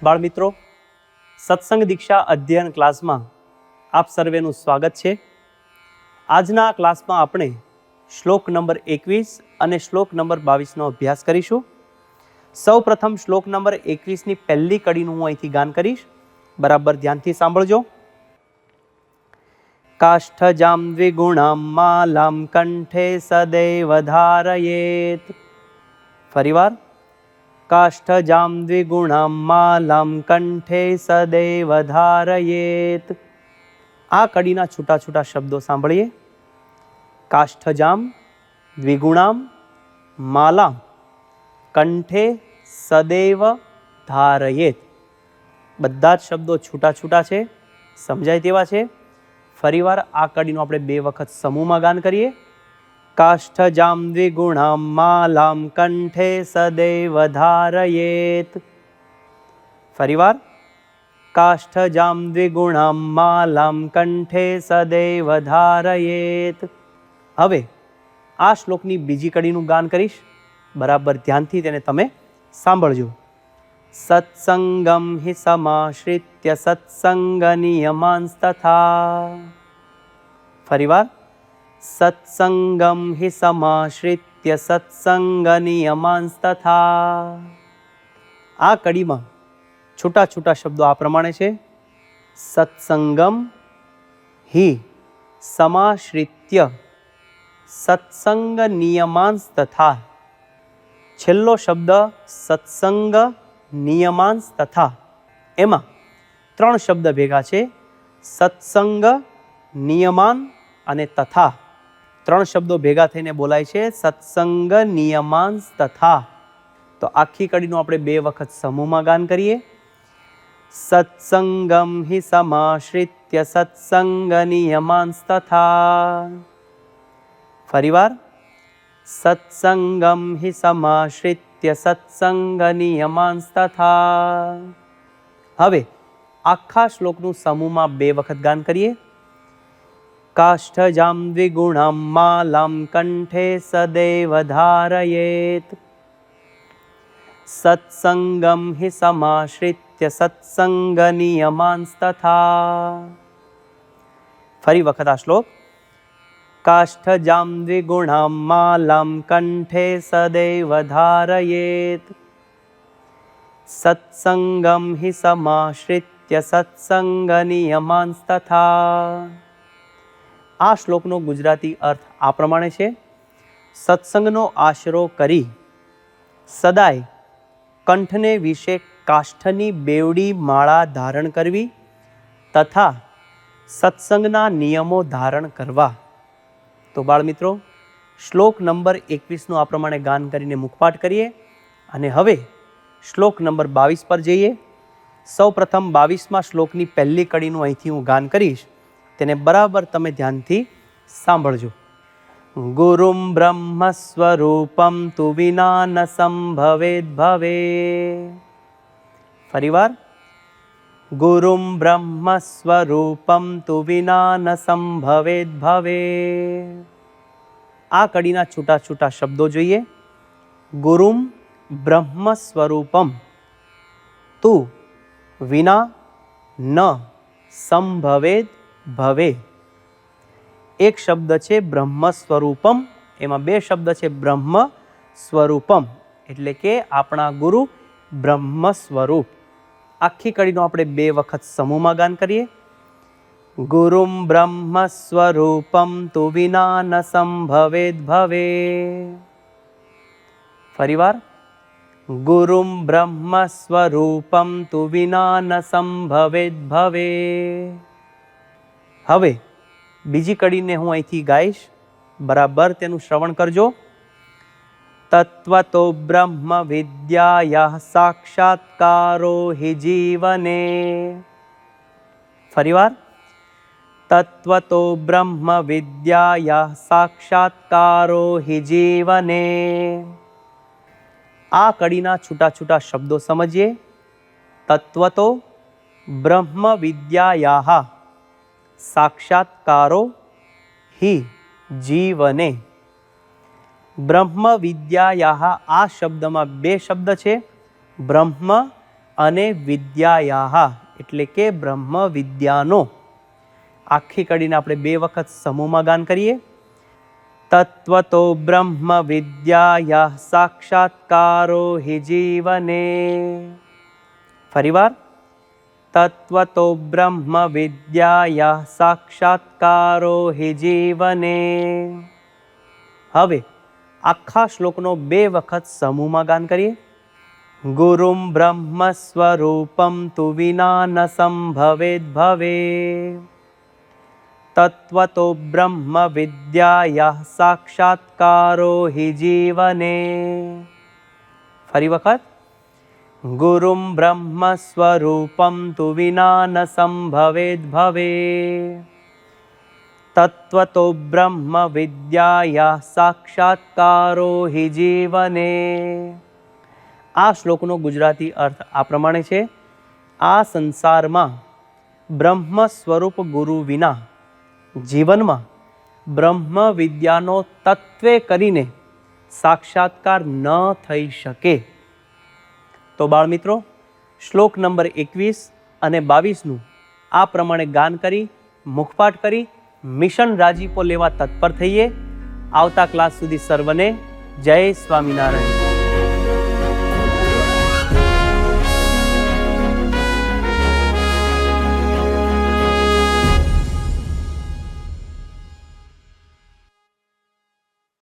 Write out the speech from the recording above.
બાળમિત્રો, સત્સંગ દીક્ષા અધ્યયન ક્લાસમાં આપ સર્વેનું સ્વાગત છે. આજના આ ક્લાસમાં આપણે શ્લોક નંબર 21 અને શ્લોક નંબર 22નો અભ્યાસ કરીશું. સૌ પ્રથમ શ્લોક નંબર 21ની પહેલી કડીનું હું અહીંથી ગાન કરીશ. બરાબર ધ્યાનથી સાંભળજો. કાષ્ઠજામ દ્વિગુણામ માલામ કંઠે સદૈવ ધારયેત. ફરીવાર. કાષ્ઠજામ દ્વિગુણામ માલામ કંઠે સદૈવ ધારયેત. આ કડીના છૂટા છૂટા શબ્દો સાંભળીએ. કાષ્ઠજામ દ્વિગુણામ માલામ કંઠે સદૈવ ધારયેત. બધા જ શબ્દો છૂટા છૂટા છે, સમજાય તેવા છે. ફરીવાર આ કડીનું આપણે 2 વખત સમૂહમાં ગાન કરીએ. કાષ્ઠજામ દ્વિગુણામ માલામ કંઠે સદૈવ ધારયેત. ફરીવાર. કાષ્ઠજામ દ્વિગુણામ માલામ કંઠે સદૈવ ધારયેત. હવે આ શ્લોકની બીજી કડીનું ગાન કરીશ. બરાબર ધ્યાનથી તેને તમે સાંભળજો. સત્સંગમ હિ સમાશ્રિત્ય સત્સંગ નિયમાંસ્તથા. ફરીવાર. સત્સંગમ હિ સમાશ્રિત્ય સત્સંગ નિયમાંસ્તથા. આ કડીમાં છૂટા છૂટા શબ્દો આ પ્રમાણે છે. સત્સંગમ હિ સમાશ્રિત્ય સત્સંગ નિયમાંસ્તથા. છેલ્લો શબ્દ સત્સંગ નિયમાંસ્તથા. એમાં 3 શબ્દ ભેગા છે. સત્સંગ, નિયમાન અને તથા. 3 શબ્દો ભેગા થઈને બોલાય છે સત્સંગ નિયમાંસ્તથા. તો આખી કડીનું આપણે 2 વખત સમૂહમાં ગાન કરીએ. સત્સંગમ હિ સમાશ્રિત્ય સત્સંગ નિયમાંસ્તથા. ફરીવાર. સત્સંગમ હિ સમાશ્રિત્ય સત્સંગ નિયમાંસ્તથા. હવે આખા શ્લોકનું સમૂહમાં 2 વખત ગાન કરીએ. કાષ્ઠજામ દ્વિગુણામ માલામ કંઠે સદૈવ ધારયેત. સત્સંગમ હિ સમાશ્રિત્ય સત્સંગ નિયમાંસ્તથા. ફરી વખત આ શ્લોક. કાષ્ઠજામ દ્વિગુણામ માલામ કંઠે સદૈવ ધારયેત. સત્સંગમ હિ સમાશ્રિત્ય સત્સંગ નિયમાંસ્તથા. આ શ્લોકનો ગુજરાતી અર્થ આ પ્રમાણે છે. સત્સંગનો આશરો કરી સદાય કંઠને વિશે કાષ્ઠની બેવડી માળા ધારણ કરવી તથા સત્સંગના નિયમો ધારણ કરવા. તો બાળમિત્રો, શ્લોક નંબર 21નું આ પ્રમાણે ગાન કરીને મુખપાઠ કરીએ અને હવે શ્લોક નંબર 22 પર જઈએ. સૌ પ્રથમ 22મા શ્લોકની પહેલી કડીનું અહીંથી હું ગાન કરીશ. તેને બરાબર તમે ધ્યાનથી સાંભળજો. ગુરુમ બ્રહ્મ સ્વરૂપમ તુ વિના ન સંભવેદ ભવે. ફરીવાર. ગુરુમ બ્રહ્મ સ્વરૂપમ તુ વિના ન સંભવેદ ભવે. આ કડીના છૂટા છૂટા શબ્દો જોઈએ. ગુરુમ બ્રહ્મ સ્વરૂપમ તુ વિના ન સંભવેદ ભવે. એક શબ્દ છે બ્રહ્મ સ્વરૂપમ, એમાં 2 શબ્દ છે બ્રહ્મ સ્વરૂપમ, એટલે કે આપણા ગુરુ બ્રહ્મ સ્વરૂપ. આખી કડીનો આપણે 2 વખત સમૂહમાં ગાન કરીએ. ગુરુમ બ્રહ્મ સ્વરૂપમ તુ વિના ન સંભવેદ ભવે. ફરીવાર. ગુરુમ બ્રહ્મ સ્વરૂપમ તુ વિના ન સંભવેદ ભવે. હવે બીજી કડીને હું અહીંથી ગાઈશ. બરાબર તેનું શ્રવણ કરજો. તત્વતો બ્રહ્મ વિદ્યાયાઃ સાક્ષાત્કારો હિ જીવને. ફરીવાર. તત્વતો બ્રહ્મ વિદ્યાયાઃ સાક્ષાત્કારો હિ જીવને. આ કડીના છૂટા છૂટા શબ્દો સમજીએ. તત્વતો બ્રહ્મ વિદ્યાયાઃ સાક્ષાત્કારો હિ જીવને. બ્રહ્મ વિદ્યાયાઃ આ શબ્દમાં 2 શબ્દ છે, બ્રહ્મ અને વિદ્યાયાહ એટલે કે બ્રહ્મ વિદ્યાનો આખી કડીને આપણે 2 વખત સમૂહમાં ગાન કરીએ. તત્વતો બ્રહ્મ વિદ્યાયાહ સાક્ષાત્કારો હિ જીવને. ફરીવાર. તત્વતો બ્રહ્મ વિદ્યાયાહ સાક્ષાત્કારો હિ જીવને. હવે આખા શ્લોકનો 2 વખત સમૂહમાં ગાન કરીએ. ગુરુમ બ્રહ્મ સ્વરૂપમ તુ વિના ન સંભવેદ ભવે. તત્વતો બ્રહ્મ વિદ્યાયાહ સાક્ષાત્કારો હિ જીવને. ફરી વખત. ગુરુમ બ્રહ્મ સ્વરૂપમ તુ વિના ન સંભવેદ ભવે. તત્વતો બ્રહ્મ વિદ્યાયાહ સાક્ષાત્કારો હિ જીવને. આ શ્લોકનો ગુજરાતી અર્થ આ પ્રમાણે છે. આ સંસારમાં બ્રહ્મ સ્વરૂપ ગુરુ વિના જીવનમાં બ્રહ્મ વિદ્યાનો તત્વે કરીને સાક્ષાત્કાર ન થઈ શકે. તો બાળમિત્રો, શ્લોક નંબર 21 અને 22નું આ પ્રમાણે ગાન કરી મુખપાઠ કરી મિશન રાજીપો લેવા તત્પર થઈએ. આવતા ક્લાસ સુધી સર્વને જય સ્વામિનારાયણ.